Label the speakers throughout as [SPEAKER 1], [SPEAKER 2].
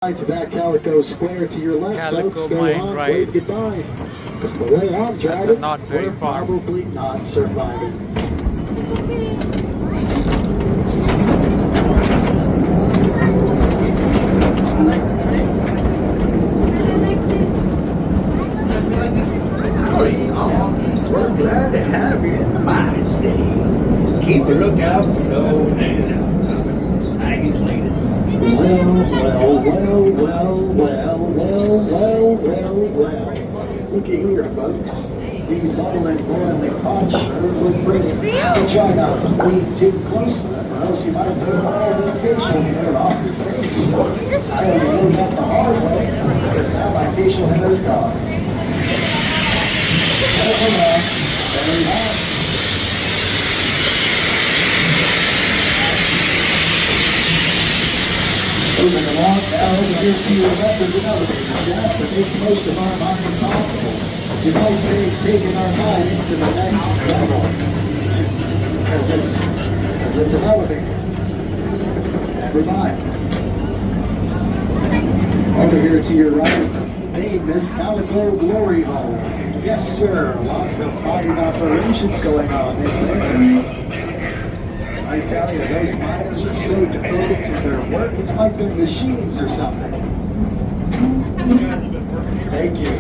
[SPEAKER 1] To that Calico Square to your left,
[SPEAKER 2] Calico
[SPEAKER 1] folks.
[SPEAKER 2] Mine Ride.
[SPEAKER 1] Wave goodbye. Because the way I'm driving,
[SPEAKER 2] Knott Berry
[SPEAKER 1] we're
[SPEAKER 2] Farm.
[SPEAKER 1] probably not surviving.
[SPEAKER 3] I like the train. Howdy, y'all. We're glad to have you in the mine today. Keep a lookout for those Aggies later.
[SPEAKER 1] Well. Looky here, folks. These bubbling, boiling pots sure would bring it. But try not to lean too close to them, or else you might burn all the facial hair off your face. I only learned that the hard way, because now my facial hair is gone. Very nice. Moving along now over here to your left is an elevator shaft that makes most of our mining possible. You might say it's taking our mining to the next level. Because it's an elevator. Never mind. Over here to your right is the famous Calico Glory Hole. Yes, sir. Lots of mining operations going on in there. I tell you, those miners are so devoted to their work, it's like they're machines or something. Thank you.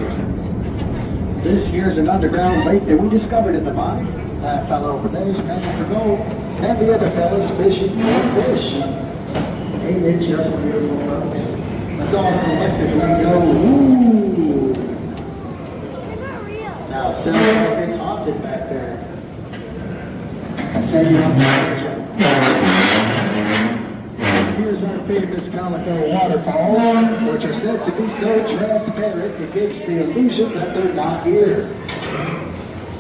[SPEAKER 1] This here's an underground lake that we discovered in the mine. That fellow over there is panning for gold, and the other fellow's fishing for fish. Ain't it just beautiful, folks? Let's all collectively go, ooh! Now, it sounds like it's haunted back there. Setting up the Here's our famous Calico waterfall, which are said to be so transparent it gives the illusion that they're not here.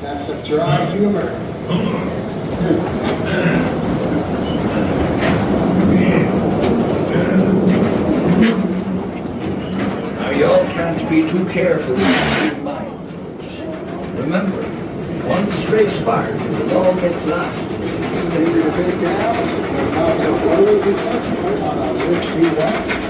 [SPEAKER 1] That's some dry humor.
[SPEAKER 3] Now y'all can't be too careful with your mind, folks. Remember, one stray spark will all get lost.
[SPEAKER 1] Ready to take down? Not so worried is expert on a risky one.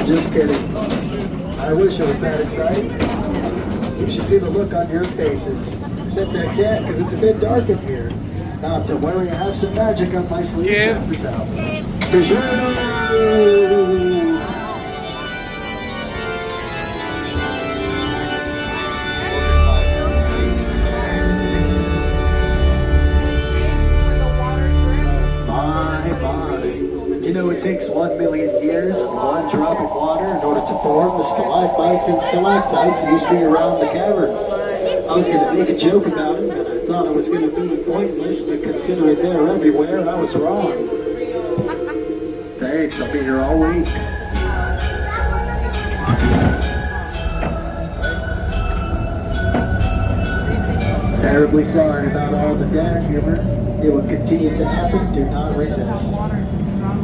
[SPEAKER 1] Just kidding. I wish it was that exciting. You should see the look on your faces. Except I can't because it's a bit dark in here. Not to worry, I have some magic up my sleeve.
[SPEAKER 2] Yes.
[SPEAKER 1] You know, it takes 1 million years and one drop of water in order to form the stalagmites and stalactites you see around the caverns. I was going to make a joke about it, but I thought it was going to be pointless, but considering they're everywhere, I was wrong. Thanks, I'll be here all week. Terribly sorry about all the dad humor. It will continue to happen. Do not resist.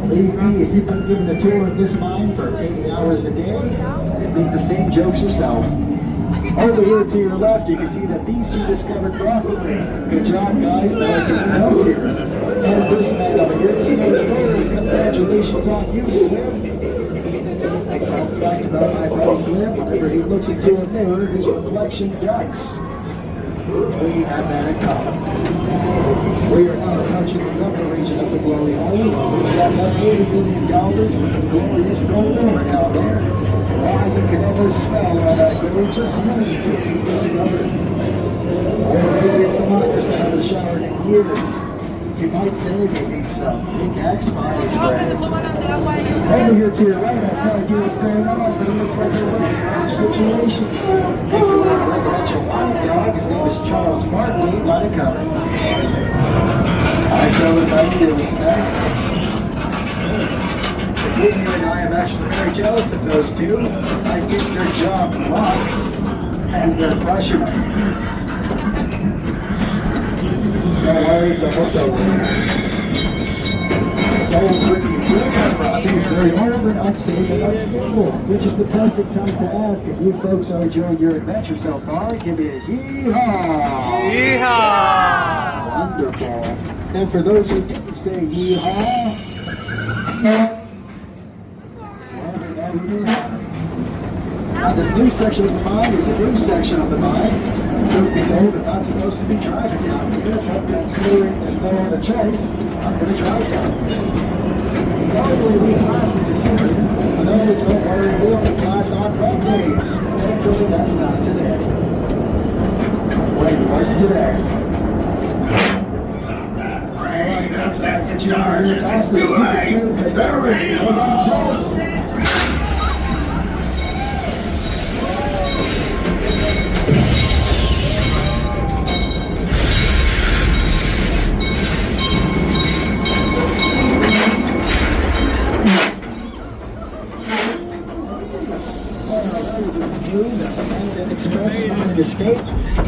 [SPEAKER 1] Believe me, if you've been given a tour of this mine for 8 hours a day, you'd make the same jokes yourself. Over here to your left, you can see the beast you discovered properly. Good job, guys. Now I can help you. And this man over here is no further. Congratulations on you, Slim. Fun fact about my buddy Slim, whenever he looks into a mirror, his reflection ducks. We have that in common. We are now approaching the upper region of the glory hole. We've got about $80 million with the glorious gold ore out there. Why you can never smell all that gold, just wait till you discover it. Or maybe it's the miners that have a showered in years. You might say they need some big X body spray. Over here to your right, I'll tell you what's going on, but it looks like a really bad situation. Thankfully, the residential wine dog, his name is Charles Martin, got it covered. Alright, fellas, how you doing tonight? Between you and I, I'm actually very jealous of those two. I think their job rocks and they're crushing it. Don't worry, it's almost over. This old rickety brick seems very old and unsafe and unstable, which is the perfect time to ask if you folks are enjoying your adventure so far. Give me a yee-haw!
[SPEAKER 2] Yeehaw!
[SPEAKER 1] Wonderful. And for those who didn't say yee-haw, now this new section of the mine is a new section of the mine. Truth be told, I'm not supposed to be driving down here, but considering there's no other choice, I'm going to drive down here. Normally we classes is here, but no, don't worry, we'll have class on Mondays. Thankfully, that's not today. Wait, what's today?
[SPEAKER 3] It's too late. The rain.
[SPEAKER 1] Escape.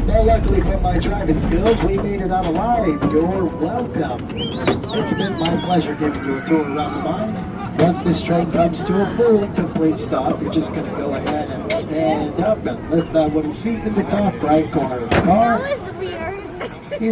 [SPEAKER 1] Well, luckily for my driving skills, we made it out alive. You're welcome. It's been my pleasure giving you a tour around the mine. Once this train comes to a full and complete stop, you're just going to go ahead and stand up and lift that wooden seat in the top right corner of the car.
[SPEAKER 2] That was weird.